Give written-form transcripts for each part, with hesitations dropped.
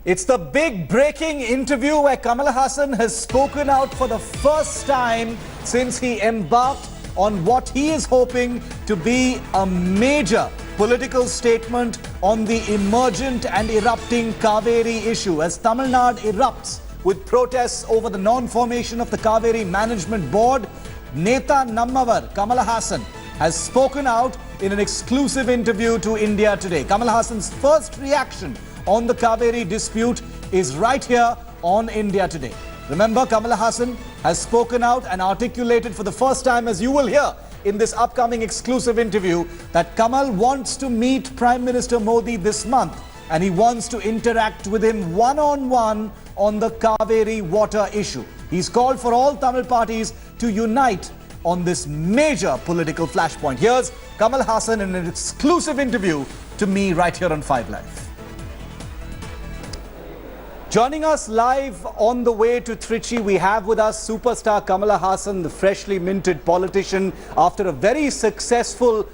It's the big breaking interview where Kamal Haasan has spoken out for the first time since he embarked on what he is hoping to be a major political statement on the emergent and erupting Cauvery issue. As Tamil Nadu erupts with protests over the non-formation of the Cauvery Management Board, Neta Nammavar Kamal Haasan has spoken out in an exclusive interview to India Today. Kamal Haasan's first reaction on the Cauvery dispute is right here on India Today. Remember, Kamal Haasan has spoken out and articulated for the first time, as you will hear in this upcoming exclusive interview, that Kamal wants to meet Prime Minister Modi this month and he wants to interact with him one-on-one on the Cauvery water issue. He's called for all Tamil parties to unite on this major political flashpoint. Here's Kamal Haasan in an exclusive interview to me right here on 5 Live. Joining us live on the way to Trichy, we have with us superstar Kamal Haasan, the freshly minted politician, after a very successful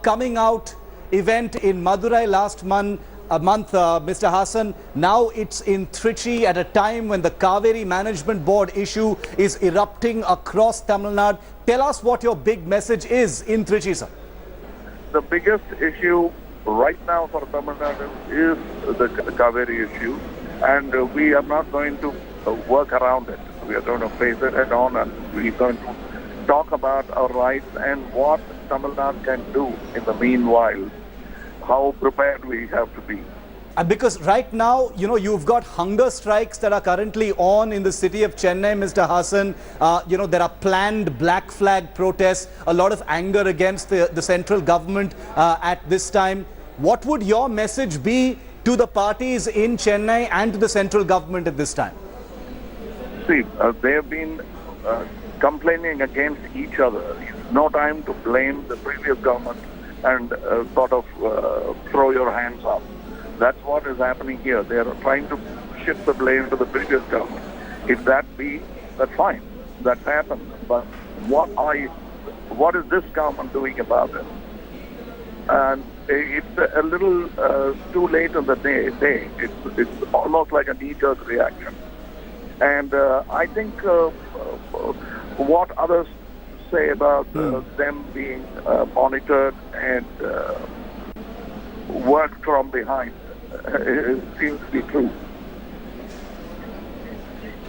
coming out event in Madurai last month. Mr. Haasan, now it's in Trichy at a time when the Cauvery Management Board issue is erupting across Tamil Nadu. Tell us what your big message is in Trichy, sir. The biggest issue right now for Tamil Nadu is the Cauvery issue. And we are not going to work around it. We are going to face it head on, and we are going to talk about our rights and what Tamil Nadu can do in the meanwhile, how prepared we have to be. And because right now, you know, you've got hunger strikes that are currently on in the city of Chennai, Mr. Haasan. There are planned black flag protests, a lot of anger against the central government at this time. What would your message be to the parties in Chennai and to the central government at this time? See, they have been complaining against each other. It's no time to blame the previous government and sort of throw your hands up. That's what is happening here. They are trying to shift the blame to the previous government. If that be, that's fine. That's happened. But what is this government doing about it? And it's a little too late in the day. It's almost like a knee-jerk reaction. And I think what others say about them being monitored and worked from behind seems to be true.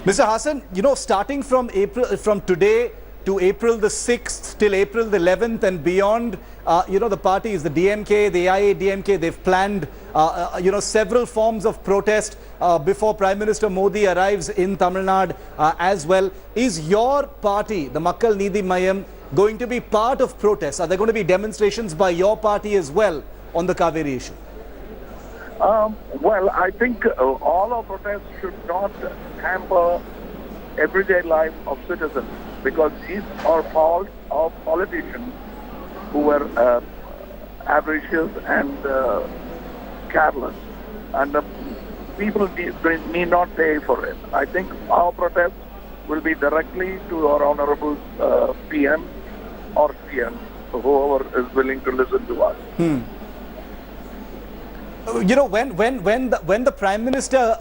Mr. Haasan, you know, starting from today to April the 6th till April the 11th and beyond, the parties, the DMK, the AIADMK, they've planned, several forms of protest before Prime Minister Modi arrives in Tamil Nadu as well. Is your party, the Makkal Needhi Mayam, going to be part of protests? Are there going to be demonstrations by your party as well on the Cauvery issue? Well, I think all our protests should not hamper everyday life of citizens, because these are faults of politicians who were avaricious and careless, and people need not pay for it. I think our protest will be directly to our honorable PM or CM, whoever is willing to listen to us. You know, when the Prime Minister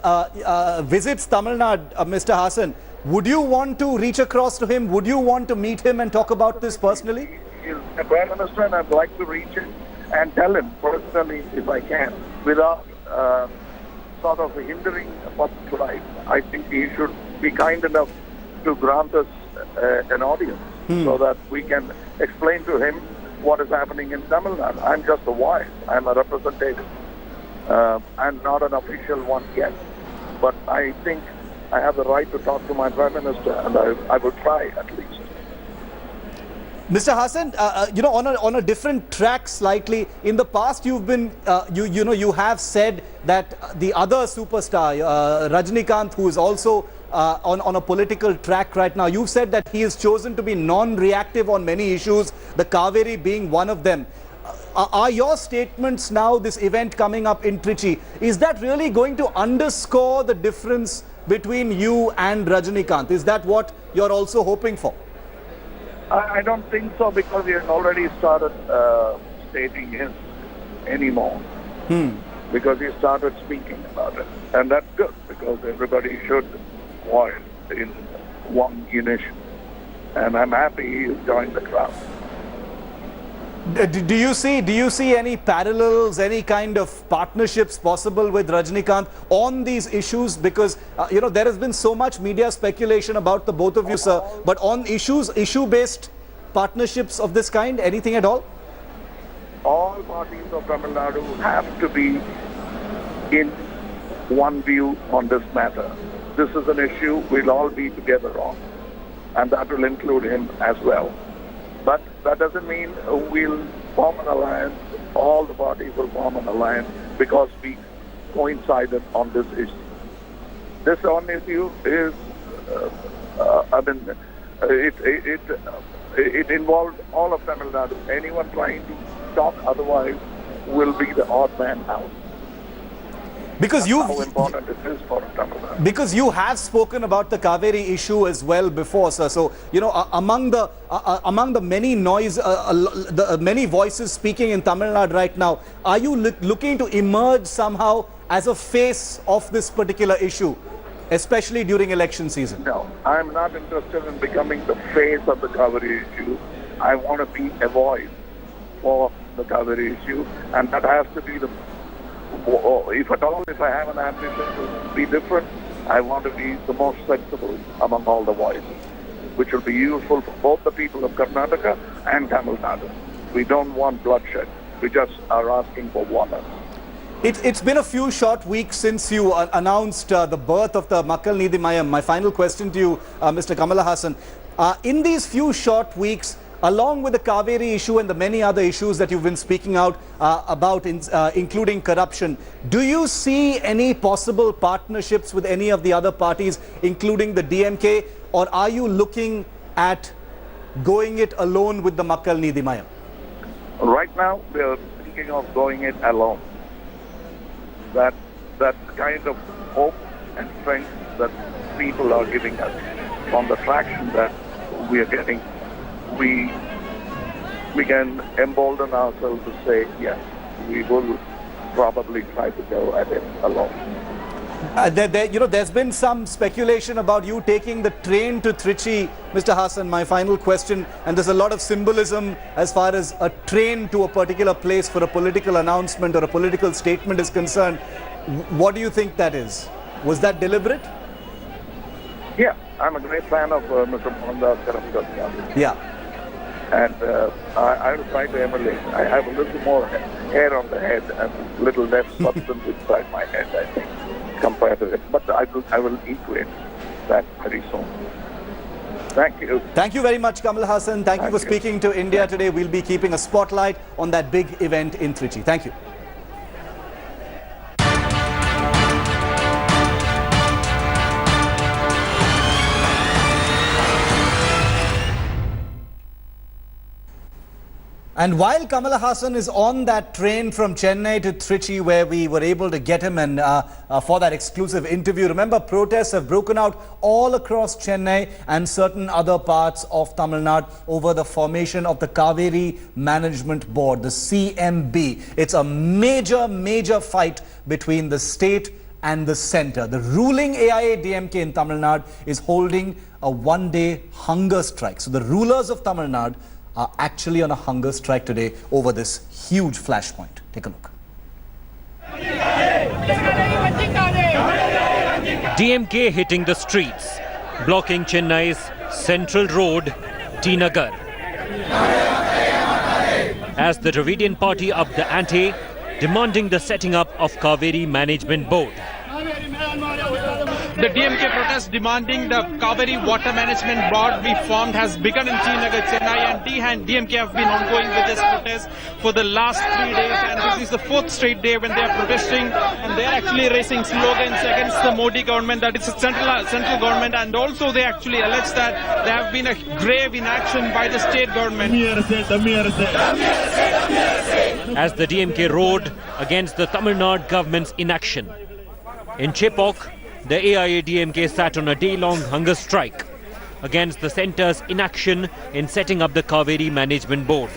visits Tamil Nadu, Mr. Haasan, would you want to reach across to him? Would you want to meet him and talk about this personally? He's the Prime Minister, and I'd like to reach him and tell him personally, if I can, without sort of hindering public life. I think he should be kind enough to grant us an audience so that we can explain to him what is happening in Tamil Nadu. I'm just a voice. I'm a representative. I'm not an official one yet. But I think I have the right to talk to my Prime Minister, and I will try at least. Mr. Haasan, on a different track slightly, in the past you've been, you have said that the other superstar, Rajinikanth, who is also on a political track right now, you've said that he has chosen to be non-reactive on many issues, the Cauvery being one of them. Are your statements now, this event coming up in Trichy, is that really going to underscore the difference between you and Rajinikanth? Is that what you're also hoping for? I don't think so, because he has already started stating his anymore. because he started speaking about it. And that's good, because everybody should voice in one unison. And I'm happy he joined the crowd. Do you see any parallels, any kind of partnerships possible with Rajnikant on these issues? Because there has been so much media speculation about the both of you, sir. But on issue-based partnerships of this kind, anything at all? All parties of Tamil Nadu have to be in one view on this matter. This is an issue we'll all be together on, and that will include him as well. But that doesn't mean we'll form an alliance, all the parties will form an alliance because we coincided on this issue. This one issue is, it involved all of Tamil Nadu. Anyone trying to talk otherwise will be the odd man out. Because how important it is for Tamil Nadu. Because you have spoken about the Cauvery issue as well before, sir. So among the many many voices speaking in Tamil Nadu right now, are you looking to emerge somehow as a face of this particular issue, especially during election season? No, I'm not interested in becoming the face of the Cauvery issue. I want to be a voice for the Cauvery issue, and that has to be if I have an ambition to be different, I want to be the most sensible among all the voices, which will be useful for both the people of Karnataka and Tamil Nadu. We don't want bloodshed. We just are asking for water. It's been a few short weeks since you announced the birth of the Makkal Needhi Mayam. My final question to you, Mr. Kamal Haasan. In these few short weeks, along with the Cauvery issue and the many other issues that you've been speaking out about, including corruption, do you see any possible partnerships with any of the other parties, including the DMK, or are you looking at going it alone with the Makkal Needhi Mayam? Right now, we are thinking of going it alone. That kind of hope and strength that people are giving us from the traction that we are getting, we can embolden ourselves to say, yes, we will probably try to go at it alone. There's been some speculation about you taking the train to Trichy, Mr. Haasan. My final question, and there's a lot of symbolism as far as a train to a particular place for a political announcement or a political statement is concerned. What do you think that is? Was that deliberate? Yeah, I'm a great fan of Mr. Mohandas Karamchand. Yeah. And I will try to emulate. I have a little more hair on the head and a little less substance inside my head, I think, compared to it. But I will equate that very soon. Thank you. Thank you very much, Kamal Haasan. Thank you for speaking to India today. We'll be keeping a spotlight on that big event in Trichy. Thank you. And while Kamal Haasan is on that train from Chennai to Trichy, where we were able to get him and for that exclusive interview, remember, protests have broken out all across Chennai and certain other parts of Tamil Nadu over the formation of the Cauvery Management Board, the CMB. It's a major fight between the state and the centre. The ruling AIA-DMK in Tamil Nadu is holding a one-day hunger strike. So the rulers of Tamil Nadu are actually on a hunger strike today over this huge flashpoint. Take a look. DMK hitting the streets, blocking Chennai's Central Road, T Nagar, as the Dravidian party upped the ante, demanding the setting up of Cauvery Management Board. The DMK protest demanding the Cauvery Water Management Board be formed has begun in T Nagar, Chennai, and DMK have been ongoing with this protest for the last 3 days, and this is the 4th straight day when they are protesting, and they are actually raising slogans against the Modi government, that is the central government, and also they actually allege that there have been a grave inaction by the state government. As the DMK roared against the Tamil Nadu government's inaction. In Chepauk, the AIA-DMK sat on a day-long hunger strike against the centre's inaction in setting up the Cauvery Management Board.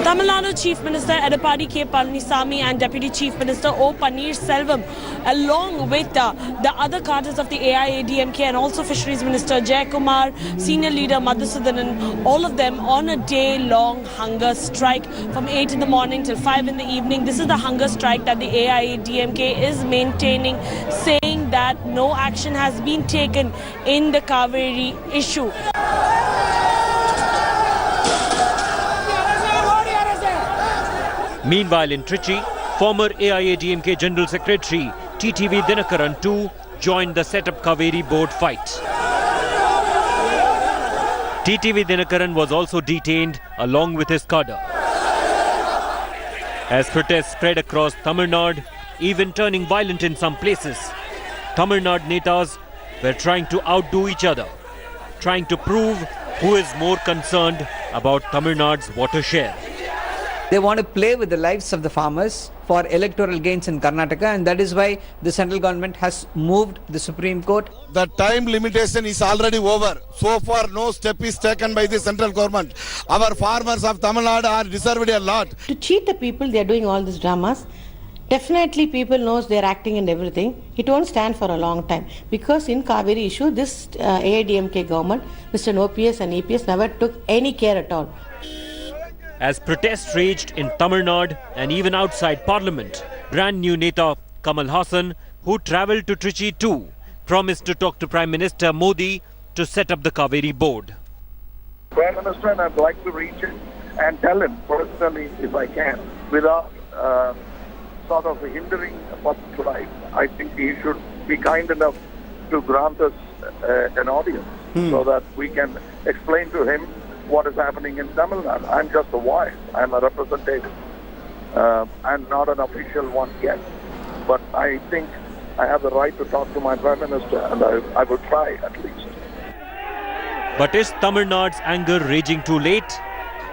Tamil Nadu Chief Minister Edappadi K. Palaniswamy and Deputy Chief Minister O. Selvam, along with the other cadres of the AIADMK and also Fisheries Minister Jayakumar, Senior Leader Madhusudanan, all of them on a day-long hunger strike from 8 in the morning till 5 in the evening. This is the hunger strike that the AIADMK is maintaining, saying that no action has been taken in the Cauvery issue. Meanwhile, in Trichy, former AIADMK General Secretary TTV Dinakaran too joined the set-up Cauvery board fight. TTV Dinakaran was also detained along with his cadre. As protests spread across Tamil Nadu, even turning violent in some places, Tamil Nadu netas were trying to outdo each other, trying to prove who is more concerned about Tamil Nadu's water share. They want to play with the lives of the farmers for electoral gains in Karnataka, and that is why the central government has moved the Supreme Court. The time limitation is already over. So far, no step is taken by the central government. Our farmers of Tamil Nadu are deserved a lot. To cheat the people, they are doing all these dramas. Definitely people knows they are acting and everything. It won't stand for a long time. Because in Cauvery issue, this AIADMK government, Mr. OPS and EPS never took any care at all. As protests raged in Tamil Nadu and even outside Parliament, brand new Neta Kamal Haasan, who travelled to Trichy too, promised to talk to Prime Minister Modi to set up the Cauvery board. Prime Minister, and I'd like to reach him and tell him personally, if I can, without sort of hindering public life. I think he should be kind enough to grant us an audience so that we can explain to him what is happening in Tamil Nadu. I'm just a voice. I'm a representative. I'm not an official one yet. But I think I have the right to talk to my Prime Minister, and I will try at least. But is Tamil Nadu's anger raging too late?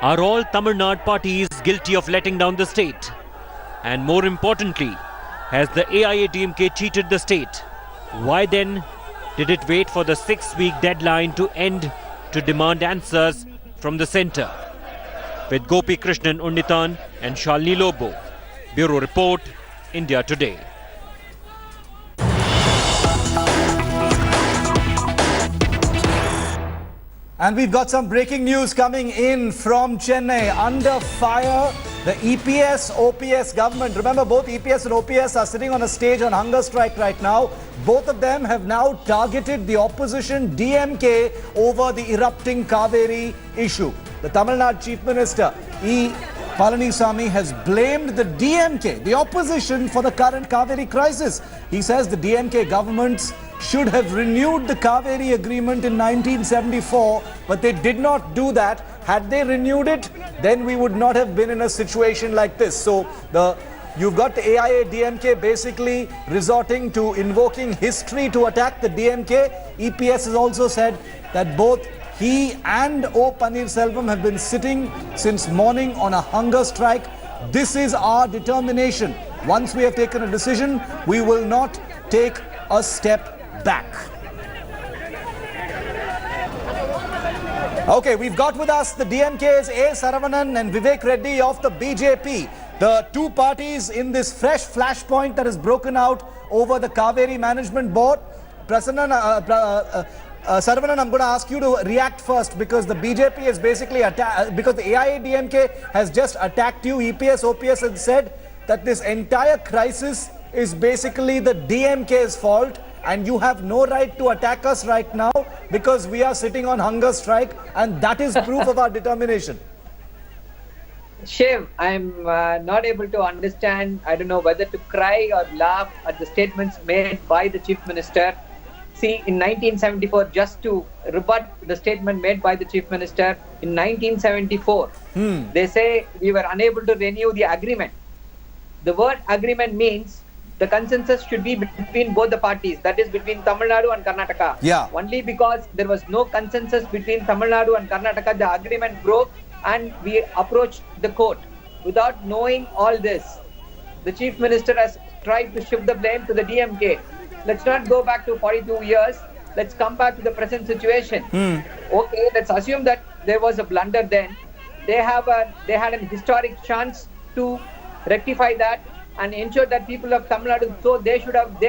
Are all Tamil Nadu parties guilty of letting down the state? And more importantly, has the AIADMK cheated the state? Why then did it wait for the 6-week deadline to end to demand answers from the centre? With Gopi Krishnan Unnithan and Shalini Lobo. Bureau Report, India Today. And we've got some breaking news coming in from Chennai. Under fire, the EPS, OPS government. Remember, both EPS and OPS are sitting on a stage on hunger strike right now. Both of them have now targeted the opposition DMK over the erupting Cauvery issue. The Tamil Nadu Chief Minister, E. Palaniswamy, has blamed the DMK, the opposition, for the current Cauvery crisis. He says the DMK governments should have renewed the Cauvery agreement in 1974, but they did not do that. Had they renewed it, then we would not have been in a situation like this. So you've got the AIADMK basically resorting to invoking history to attack the DMK. EPS has also said that both he and O. Selvam have been sitting since morning on a hunger strike. This is our determination. Once we have taken a decision, we will not take a step back. Okay, we've got with us the DMK's A. Saravanan and Vivek Reddy of the BJP. The two parties in this fresh flashpoint that has broken out over the Cauvery Management Board. Saravanan, I'm going to ask you to react first, because the BJP is basically because the AIADMK has just attacked you. EPS, OPS has said that this entire crisis is basically the DMK's fault, and you have no right to attack us right now because we are sitting on hunger strike, and that is proof of our determination. Shiv, I'm not able to understand, I don't know whether to cry or laugh at the statements made by the Chief Minister. See, in 1974, just to rebut the statement made by the Chief Minister, in 1974, they say we were unable to renew the agreement. The word agreement means the consensus should be between both the parties, that is between Tamil Nadu and Karnataka. Yeah. Only because there was no consensus between Tamil Nadu and Karnataka, the agreement broke and we approached the court. Without knowing all this, the Chief Minister has tried to shift the blame to the DMK. Let's not go back to 42 years. Let's come back to the present situation. Okay, let's assume that there was a blunder then. they had an historic chance to rectify that and ensure that people of Tamil Nadu, so they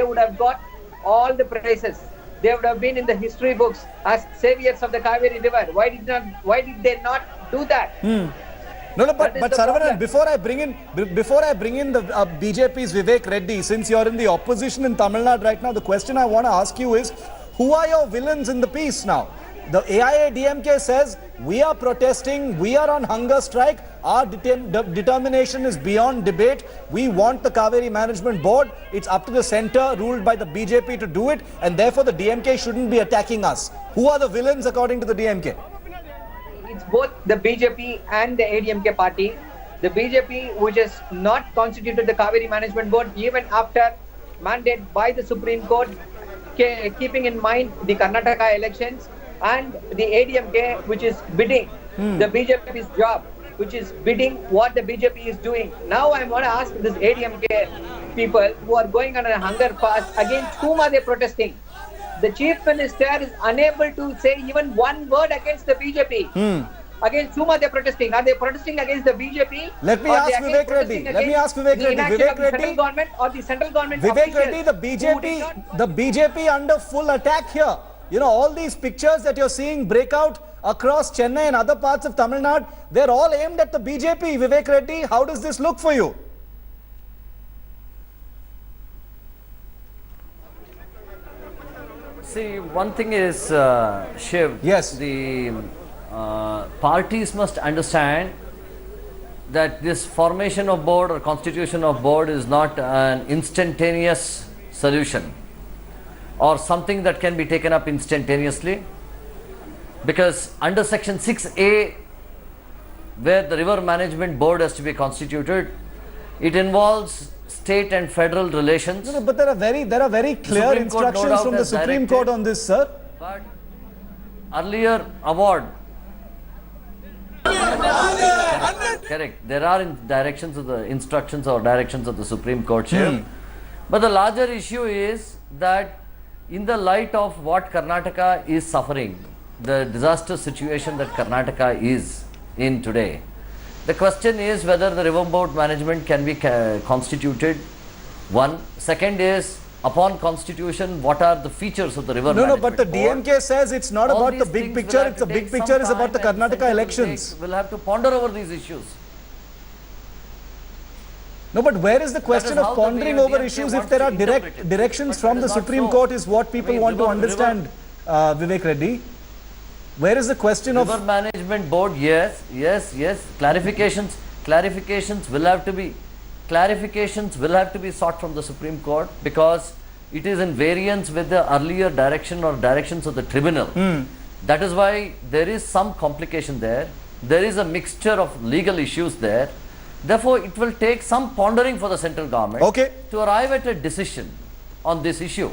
would have got all the praises. They would have been in the history books as saviors of the Cauvery River. Why did they not do that? No, but Saravanan, before I bring in the BJP's Vivek Reddy, since you're in the opposition in Tamil Nadu right now, the question I want to ask you is, who are your villains in the piece now? The AIADMK says, we are protesting, we are on hunger strike, our determination is beyond debate, we want the Cauvery Management Board, it's up to the centre ruled by the BJP to do it, and therefore the DMK shouldn't be attacking us. Who are the villains according to the DMK? It's both the BJP and the ADMK party. The BJP, which has not constituted the Cauvery Management Board even after mandate by the Supreme Court, keeping in mind the Karnataka elections, and the ADMK, which is bidding the BJP's job, which is bidding what the BJP is doing. Now I want to ask this ADMK people who are going on a hunger fast, against whom are they protesting? The Chief Minister is unable to say even one word against the BJP. Against whom are they protesting? Are they protesting against the BJP? Let me ask Vivek Reddy. Vivek Reddy. Central government or the central government Vivek Reddy, the BJP under full attack here. You know, all these pictures that you're seeing break out across Chennai and other parts of Tamil Nadu, they're all aimed at the BJP. Vivek Reddy, how does this look for you? See, one thing is, Shiv, yes, the parties must understand that this formation of board or constitution of board is not an instantaneous solution or something that can be taken up instantaneously, because under section 6A, where the river management board has to be constituted, it involves state and federal relations. No, but there are very clear instructions from the Supreme Court on this, sir. But earlier award, correct. There are directions of the instructions or directions of the Supreme Court. But the larger issue is that in the light of what Karnataka is suffering, the disaster situation that Karnataka is in today, the question is whether the river board management can be constituted. One. Second is, upon constitution, what are the features of the river management but the board? DMK says it's not about the big picture, it's the big picture is about the Karnataka elections. We'll have to ponder over these issues. No, but where is the question of pondering over issues if there are direct directions from the Supreme Court is what people want to understand, Vivek Reddy. Where is the question of... River management board, yes. Clarifications will have to be sought from the Supreme Court, because it is in variance with the earlier direction or directions of the tribunal. That is why there is some complication there. There is a mixture of legal issues there. Therefore, it will take some pondering for the central government to arrive at a decision on this issue.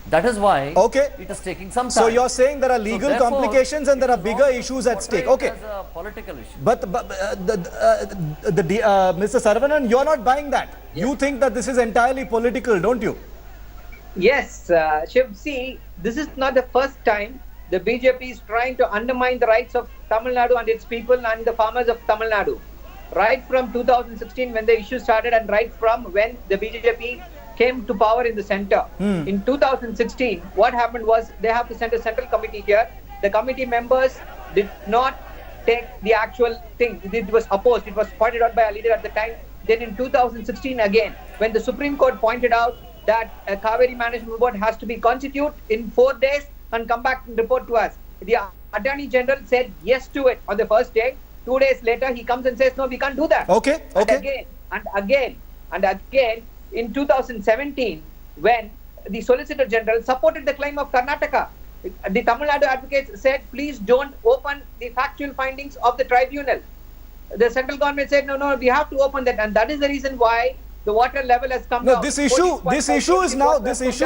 That is why it is taking some time. So you're saying there are legal complications and there are bigger issues at stake. Okay. As a political issue. But Mr. Saravanan, you're not buying that. Yes. You think that this is entirely political, don't you? Yes, Shiv, see, this is not the first time the BJP is trying to undermine the rights of Tamil Nadu and its people and the farmers of Tamil Nadu. Right from 2016 when the issue started, and right from when the BJP came to power in the center. In 2016, what happened was they have to send a central committee here. The committee members did not take the actual thing. It was opposed. It was pointed out by a leader at the time. Then in 2016 again, when the Supreme Court pointed out that a Cauvery Management Board has to be constituted in 4 days and come back and report to us, the Attorney General said yes to it on the first day. 2 days later, he comes and says, no, we can't do that. And again, in 2017, when the Solicitor General supported the claim of Karnataka, the Tamil Nadu advocates said, please don't open the factual findings of the tribunal. The central government said, no, we have to open that. And that is the reason why the water level has come down. This issue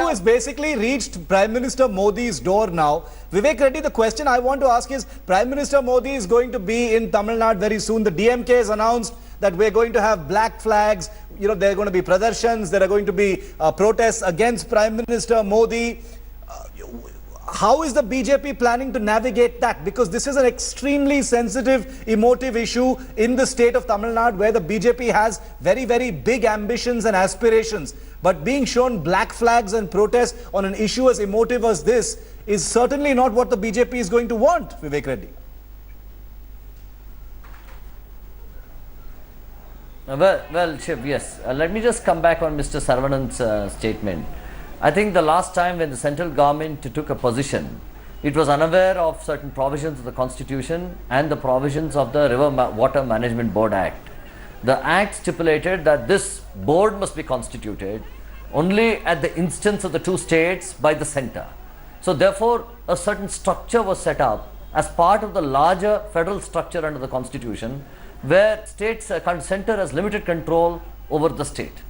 is basically reached Prime Minister Modi's door now. Vivek Reddy, the question I want to ask is, Prime Minister Modi is going to be in Tamil Nadu very soon. The DMK has announced that we're going to have black flags. You know, there are going to be pradarshans, there are going to be protests against Prime Minister Modi. how is the BJP planning to navigate that? Because this is an extremely sensitive, emotive issue in the state of Tamil Nadu, where the BJP has very, very big ambitions and aspirations. But being shown black flags and protests on an issue as emotive as this is certainly not what the BJP is going to want, Vivek Reddy. Well, Shiv, yes. Let me just come back on Mr. Sarvanan's statement. I think the last time when the central government took a position, it was unaware of certain provisions of the Constitution and the provisions of the Water Management Board Act. The Act stipulated that this board must be constituted only at the instance of the two states by the centre. So therefore, a certain structure was set up as part of the larger federal structure under the Constitution, where centre has limited control over the state.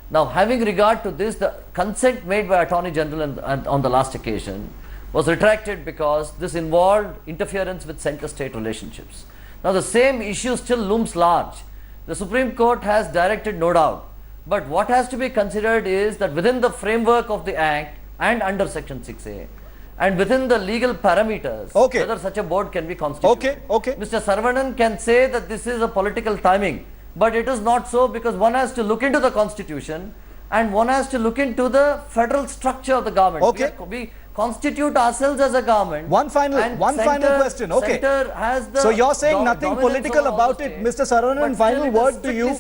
Now, having regard to this, the consent made by Attorney General on the last occasion was retracted because this involved interference with centre-state relationships. Now, the same issue still looms large. The Supreme Court has directed, no doubt, but what has to be considered is that within the framework of the Act and under Section 6A, and within the legal parameters, whether such a board can be constituted. Mr. Saravanan can say that this is a political timing, but it is not so, because one has to look into the Constitution and one has to look into the federal structure of the government. We constitute ourselves as a government. One final question. So you're saying nothing political about it, Mr. Saravanan. Final word to you.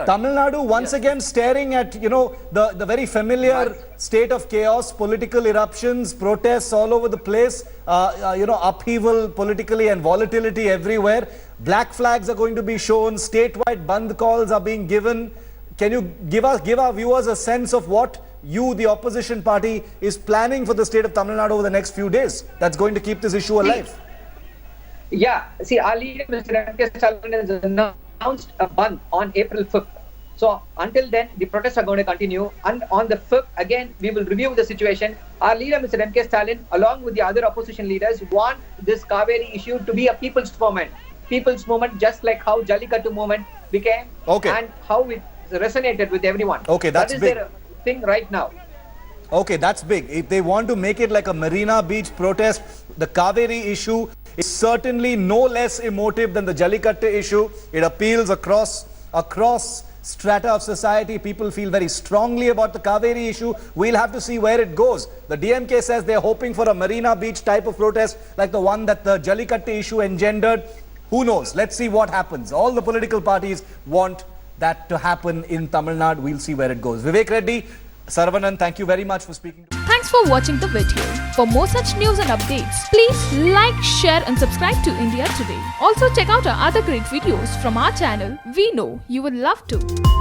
Tamil Nadu once again staring at the very familiar state of chaos, political eruptions, protests all over the place, upheaval politically and volatility everywhere. Black flags are going to be shown, statewide bandh calls are being given. Can you give our viewers a sense of what you, the opposition party, is planning for the state of Tamil Nadu over the next few days that's going to keep this issue alive? Our leader, Mr. M.K. Stalin, has announced a bandh on April 5th. So until then, the protests are going to continue. And on the 5th, again, we will review the situation. Our leader, Mr. M.K. Stalin, along with the other opposition leaders, want this Cauvery issue to be a people's movement. People's movement, just like how Jallikattu movement became and how it resonated with everyone. That's big. Their thing right now. That's big. If they want to make it like a Marina Beach protest, the Cauvery issue is certainly no less emotive than the Jallikattu issue. It appeals across strata of society. People feel very strongly about the Cauvery issue. We'll have to see where it goes. The DMK says they're hoping for a Marina Beach type of protest like the one that the Jallikattu issue engendered. Who knows? Let's see what happens. All the political parties want that to happen in Tamil Nadu. We'll see where it goes. Vivek Reddy, Saravanan, thank you very much for speaking. Thanks for watching the video. For more such news and updates, please like, share and subscribe to India Today. Also check out our other great videos from our channel. We know you will love to.